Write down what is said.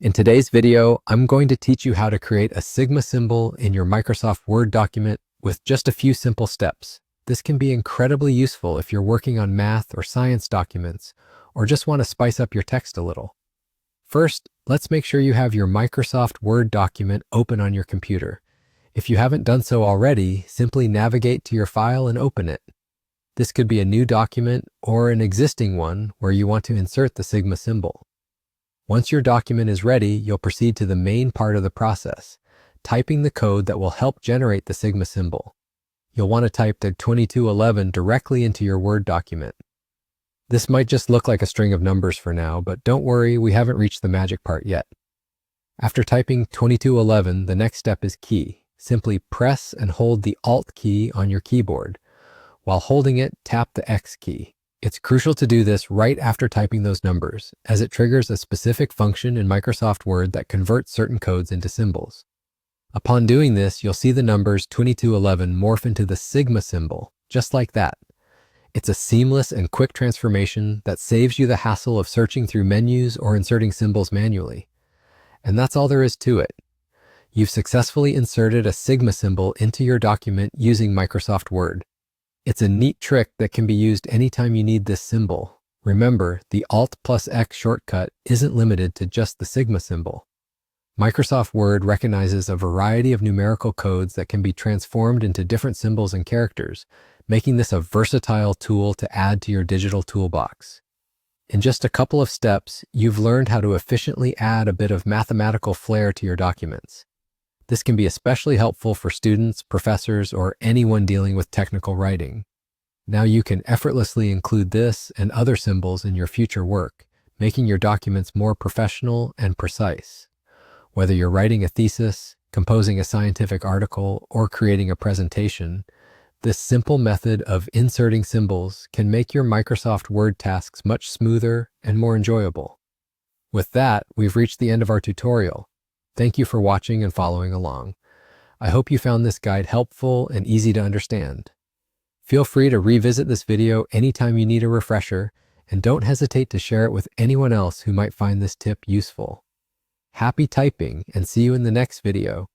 In today's video, I'm going to teach you how to create a Sigma symbol in your Microsoft Word document with just a few simple steps. This can be incredibly useful if you're working on math or science documents, or just want to spice up your text a little. First, let's make sure you have your Microsoft Word document open on your computer. If you haven't done so already, simply navigate to your file and open it. This could be a new document or an existing one where you want to insert the Sigma symbol. Once your document is ready, you'll proceed to the main part of the process, typing the code that will help generate the Sigma symbol. You'll want to type the 2211 directly into your Word document. This might just look like a string of numbers for now, but don't worry, we haven't reached the magic part yet. After typing 2211, the next step is key. Simply press and hold the Alt key on your keyboard. While holding it, tap the X key. It's crucial to do this right after typing those numbers, as it triggers a specific function in Microsoft Word that converts certain codes into symbols. Upon doing this, you'll see the numbers 2211 morph into the Sigma symbol, just like that. It's a seamless and quick transformation that saves you the hassle of searching through menus or inserting symbols manually. And that's all there is to it. You've successfully inserted a Sigma symbol into your document using Microsoft Word. It's a neat trick that can be used anytime you need this symbol. Remember, the Alt plus X shortcut isn't limited to just the Sigma symbol. Microsoft Word recognizes a variety of numerical codes that can be transformed into different symbols and characters, making this a versatile tool to add to your digital toolbox. In just a couple of steps, you've learned how to efficiently add a bit of mathematical flair to your documents. This can be especially helpful for students, professors, or anyone dealing with technical writing. Now you can effortlessly include this and other symbols in your future work, making your documents more professional and precise. Whether you're writing a thesis, composing a scientific article, or creating a presentation, this simple method of inserting symbols can make your Microsoft Word tasks much smoother and more enjoyable. With that, we've reached the end of our tutorial. Thank you for watching and following along. I hope you found this guide helpful and easy to understand. Feel free to revisit this video anytime you need a refresher, and don't hesitate to share it with anyone else who might find this tip useful. Happy typing, and see you in the next video.